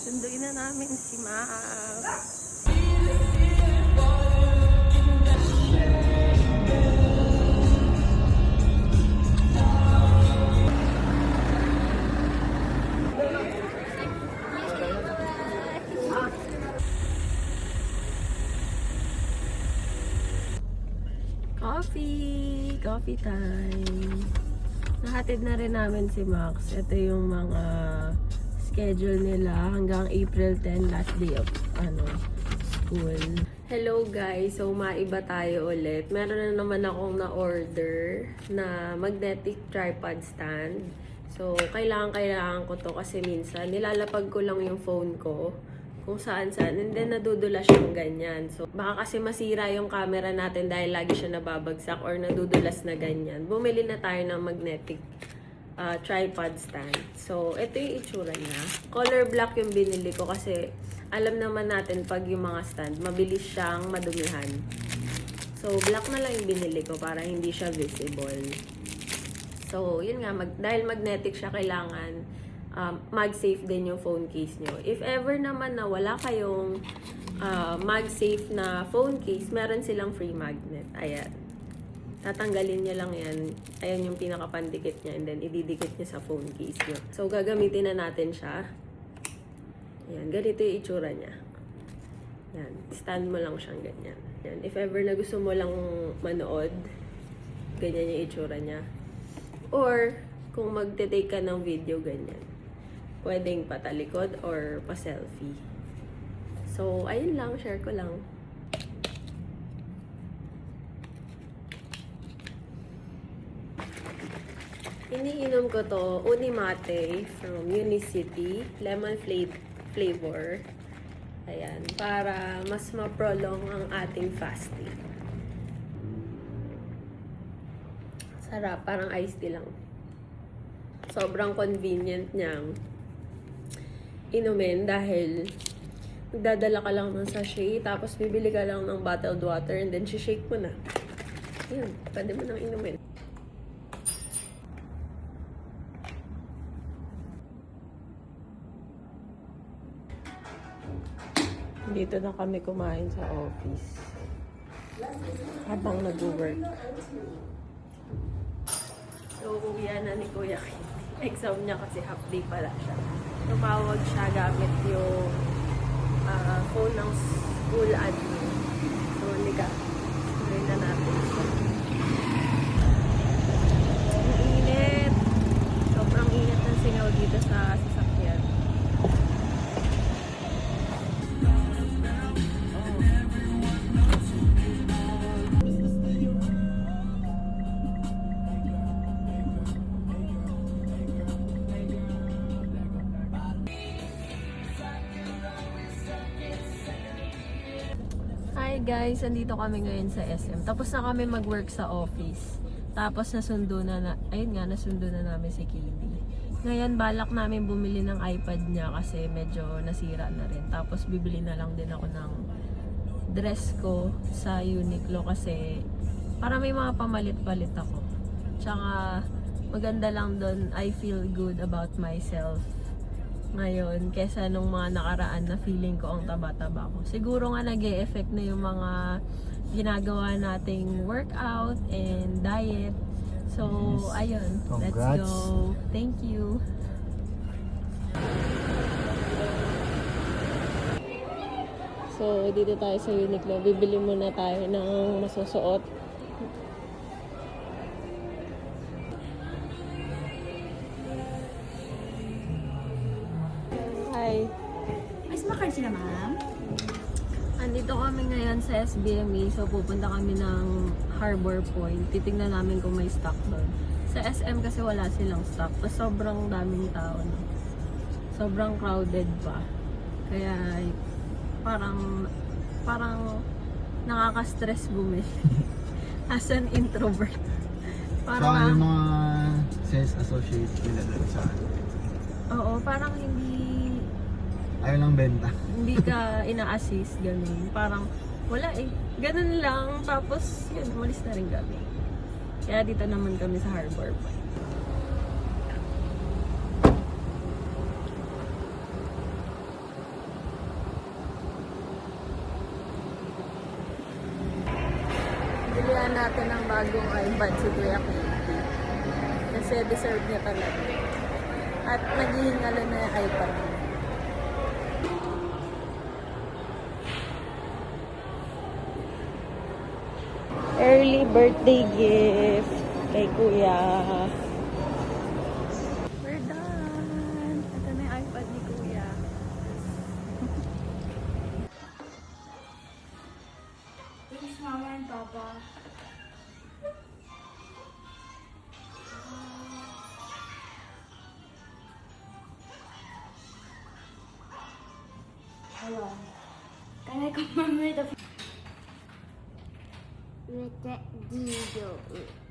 Sunduin na namin si Max. Coffee time. Nahatid na rin namin si Max. Ito yung mga schedule nila hanggang April 10, last day of school. Hello guys, so maiba tayo ulit. Meron na naman akong na-order na magnetic tripod stand. So, kailangan ko to kasi minsan nilalapag ko lang yung phone ko kung saan-saan, and then nadudulas siyang ganyan. So, baka kasi masira yung camera natin dahil lagi siya nababagsak or nadudulas na ganyan. Bumili na tayo ng magnetic tripod stand. So, ito yung itsura niya. Color black yung binili ko kasi alam naman natin pag yung mga stand, mabilis siyang madumihan. So, black na lang yung binili ko para hindi siya visible. So, yun nga, dahil magnetic siya, kailangan mag-safe din yung phone case nyo. If ever naman na wala kayong mag-safe na phone case, meron silang free magnet. Ayan. Tatanggalin nyo lang yan. Ayan yung pinakapandikit niya, and then ididikit nyo sa phone case nyo. So, gagamitin na natin siya. Ayan. Ganito yung itsura niya. Ayan. Stand mo lang siyang ganyan. Ayan. If ever na gusto mo lang manood, ganyan yung itsura niya. Or, kung magte-take ka ng video, ganyan. Pwedeng patalikod or pa-selfie. So, ayun lang. Share ko lang. Iniinom ko to, Unimate from Unicity. Lemon flavor. Ayan. Para mas ma-prolong ang ating fasting. Sarap. Parang iced tea lang. Sobrang convenient niyang inumin dahil magdadala ka lang ng sachet, tapos bibili ka lang ng bottled water, and then shake mo na. Yun, pwede mo nang inumin. Dito na kami kumain sa office habang nag-work. So, uwian na ni Kuya Kitty. Exam niya kasi half day pala siya. Tumawag siya gamit yung phone ng school admin. So, halika. Tuloy na natin. Ang init. Sobrang init ng singaw dito sa sasakyan. Hi guys, andito kami ngayon sa SM. Tapos na kami mag-work sa office. Tapos nasundo na namin si Katie. Ngayon balak namin bumili ng iPad niya kasi medyo nasira na rin. Tapos bibili na lang din ako ng dress ko sa Uniqlo kasi para may mga pamalit-palit ako. Tsaka maganda lang doon, I feel good about myself ngayon kesa nung mga nakaraan na feeling ko ang taba-taba ko. Siguro nga nag-e-effect na yung mga ginagawa nating workout and diet. So, ayun. Congrats. Let's go. Thank you. So, dito tayo sa Uniqlo. Bibili muna tayo ng masusuot. Hi. May sumakar sila, ma'am? Andito kami ngayon sa SBME. So, pupunta kami ng Harbor Point. Titignan namin kung may stock doon. Sa SM kasi wala silang stock. Tapos sobrang daming tao. No? Sobrang crowded pa. Kaya, parang nakaka-stress bumili. As an introvert. Parang so, yung mga sales associates nila doon sa Oo, parang ayaw lang benta. Hindi ka ina-assist, ganun. Parang, wala eh. Ganun lang. Tapos, yun, umalis na rin kami. Kaya dito naman kami sa Harbor Point. natin ng bagong iPad si Kuya Katie. Kasi deserve niya talaga. At naghihingalo na yung iPad niya. Early birthday gift kay Kuya. We're done. Ito na yung iPad ni Kuya. Thanks, Mama and Papa. Hello. Can I come with the... With the video.